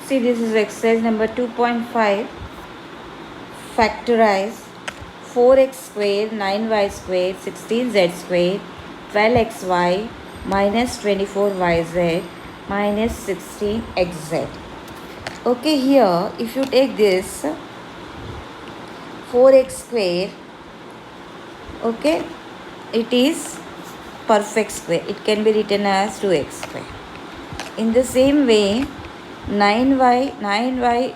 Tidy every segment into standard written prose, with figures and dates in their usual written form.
See, this is exercise number 2.5. Factorize 4x square, 9y square, 16z square, 12xy minus 24yz minus 16xz. Okay, here if you take this 4x square, okay, it is perfect square. It can be written as 2x square. In the same way, 9y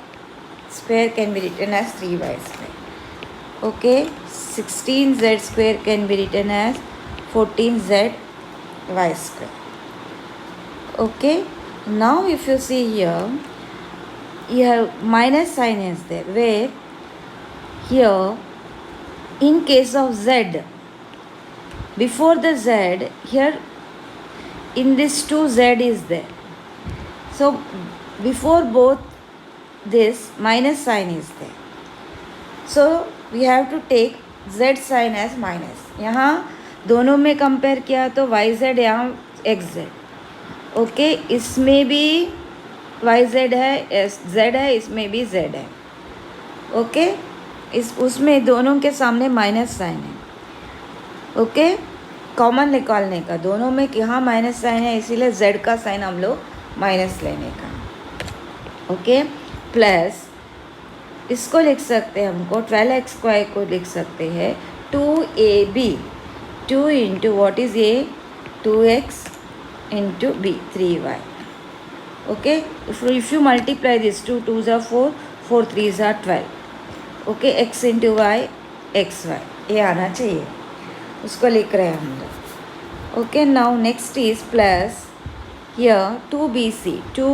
square can be written as 3y square. Okay, 16z square can be written as 14zy square. Okay, now if you see here, you have minus sign is there, where here in case of z, before the z, here in this 2z is there. So before both this minus sign is there. So we have to take z sign as minus. यहाँ दोनों में compare किया तो yz यहाँ xz. Okay, इसमें भी yz है, z है, इसमें भी z है. ओके, इस उसमें दोनों के सामने माइनस साइन है. ओके, कॉमन निकालने का, दोनों में यहाँ माइनस साइन है, इसीलिए z का साइन हम लोग माइनस लेने का. ओके, प्लस इसको लिख सकते हैं, हमको 12x स्क्वायर को लिख सकते हैं 2ab, 2 into what is a, 2x into b, 3y. Okay, if you multiply this 2 2s are 4, 4 3s are 12. Okay, x into Y, X Y, ये आना चाहिए, उसको लिख रहे हैं हम लोग. Okay, now next is plus here 2bc, 2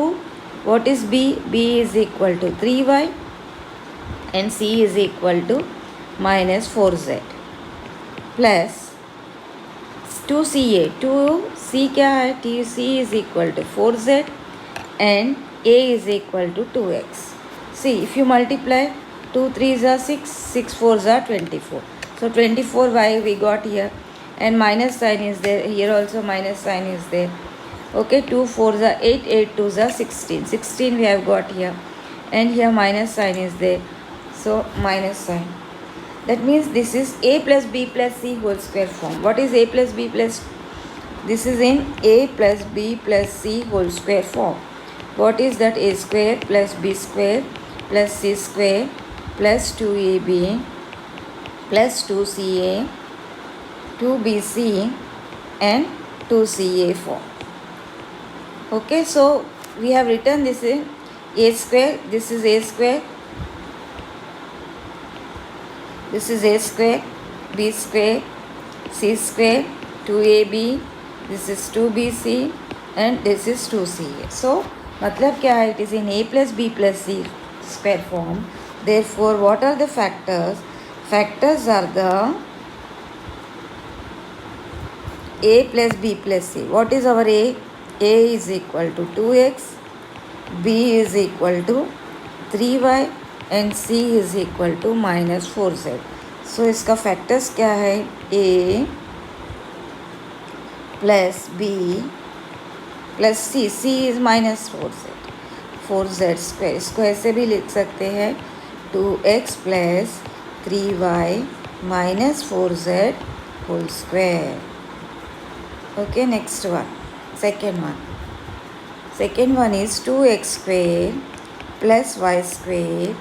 what is b, b is equal to 3y and c is equal to minus 4z plus 2ca, 2c क्या है, tc is equal to 4z and a is equal to 2x. See, if you multiply 2 3s are 6, 6 4s are 24. So 24y we got here, and minus sign is there, here also minus sign is there. Okay, 2 4s are 8, 8 2s are 16, 16 we have got here, and here minus sign is there, so minus sign. That means this is a plus b plus c whole square form. What is a plus b plus? This is in a plus b plus c whole square form. What is that? A square plus b square plus c square plus 2ab plus 2ca, 2bc and 2ca form. Okay, so we have written this in a square, this is a square, this is a square, b square, c square, 2ab, this is 2bc and this is 2ca. So मतलब क्या है, it is in a plus b plus c square form. Therefore, what are the factors? Factors are the a plus b plus c. What is our a? A is equal to 2x, b is equal to 3y and c is equal to minus 4z. So इसका factors क्या है? a plus b plus c, c is minus 4z, 4z square. इसको ऐसे भी लिख सकते हैं 2x plus 3y minus 4z whole square. Okay, next one. Second one is 2x square plus y square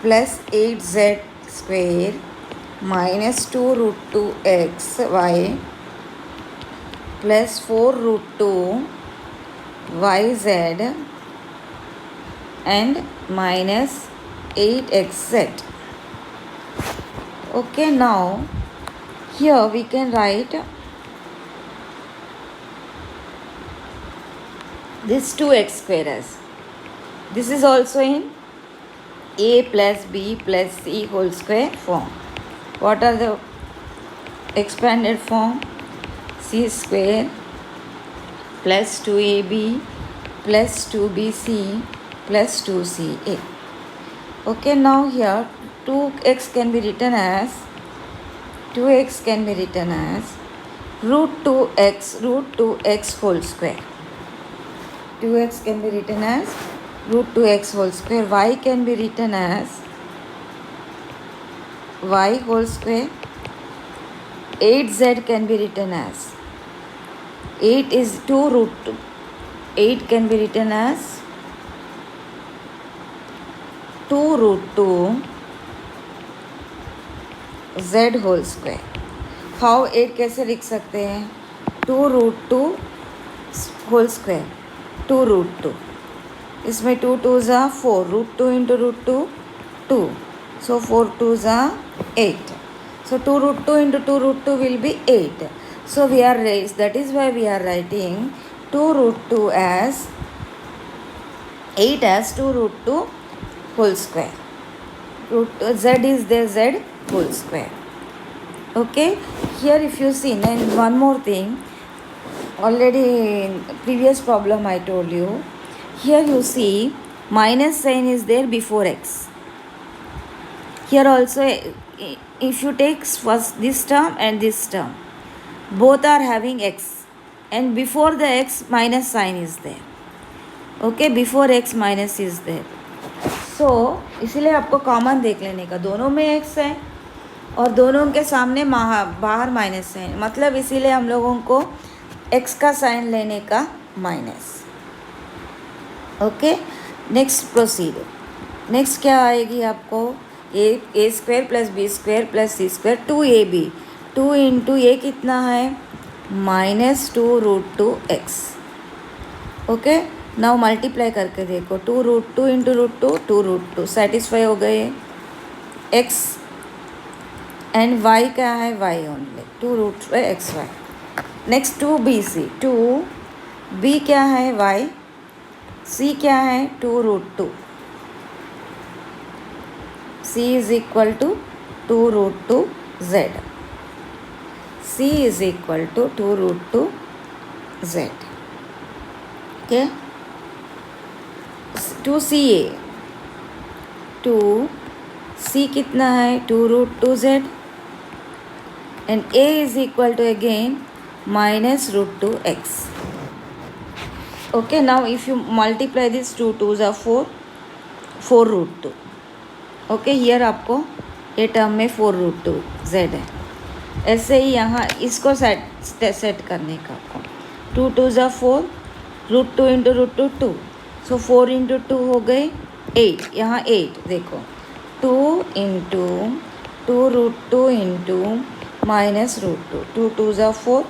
plus 8z square minus 2 root 2x y plus 4 root 2 yz and minus 8xz. Okay, now here we can write this 2x square as. This is also in a plus b plus c whole square form. What are the expanded form? C square plus 2ab plus 2bc plus 2ca. Okay, now here 2x can be written as root 2x whole square. 2x can be written as root 2x whole square. Y can be written as y whole square. 8z can be written as 8 is 2 root 2. 8 can be written as 2 root 2 z whole square. How 8 कैसे लिख सकते हैं? 2 root 2 whole square. 2 root 2. इसमें 2 2s are 4. root 2 into root 2 2. So 4 2s are 8. So 2 root 2 into 2 root 2 will be 8. So we are raised. That is why we are writing 2 root 2 as 8 as 2 root 2 whole square. Z is there, Z whole square. Okay. Here if you see, and one more thing. Already in previous problem I told you. Here you see minus sign is there before x. Here also if you take first this term and this term, both are having x, and before the x minus sign is there. Okay, before x minus is there. So इसीलिए आपको common देख लेने का, दोनों में x है और दोनों के सामने बाहर माइनस है, मतलब इसीलिए हम लोगों को x का साइन लेने का minus. Okay, next proceed. Next क्या आएगी आपको? A square plus b square plus c square 2ab. 2 into a कितना है? -2 root 2 x. Okay, now multiply करके देखो. 2 root 2 into root 2 2 root 2 satisfy हो गए. एक्स एंड वाई क्या है? Y only 2 root x y. Next 2bc. 2b क्या है? वाई. c क्या है? 2 root 2. c is equal to 2 root 2 z. c is equal to 2 root 2 z. Okay, 2ca. 2c कितना है? 2 root 2 z. And a is equal to again minus root 2 x. Okay, now if you multiply this 2 2s are 4 root 2. Okay, here आपको ये term में 4 root 2 z है. ऐसे ही यहाँ इसको set करने का आपको 2 2s are 4 root 2 into root 2 2. So 4 into 2 हो गए 8. यहाँ 8 देखो 2 into 2 root 2 into minus root 2. 2 2s are 4.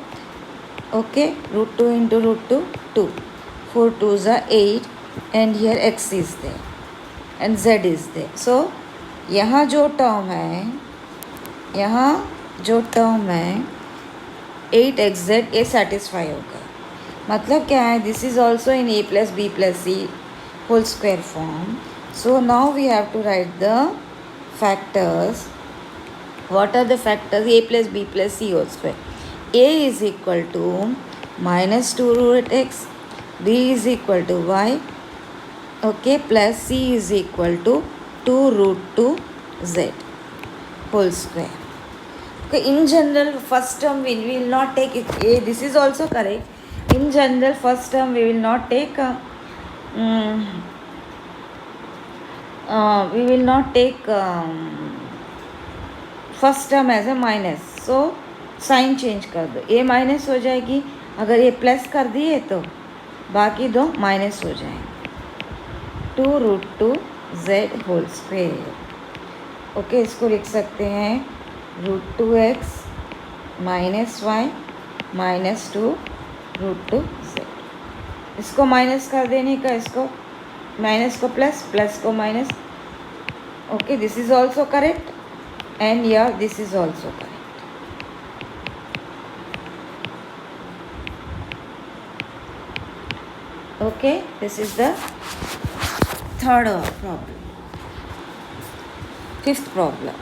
Okay, root 2 into root 2 2. 4 2s are 8 and here x is there and z is there. So यहाँ जो term है 8xz ये satisfy हो गया. मतलब क्या है? This is also in a plus B plus C whole square form. So now we have to write the factors. What are the factors? a plus B plus C whole square. a is equal to -2 root x, b is equal to y, okay, plus c is equal to 2 root 2 z whole square. Okay, in general first term we will not take it. A, this is also correct. In general first term we will not take first term as a minus. So sign change कर दो. ए minus हो जाएगी. अगर ये plus कर दिए तो बाकी दो माइनस हो जाएंगे. 2 root 2 z whole square. Okay, इसको लिख सकते हैं root 2x minus y minus 2 root 2 z. इसको माइनस कर देने का, इसको माइनस को प्लस, प्लस को minus. Okay, this is also correct and या this is also correct. Okay, this is the third problem. Fifth problem.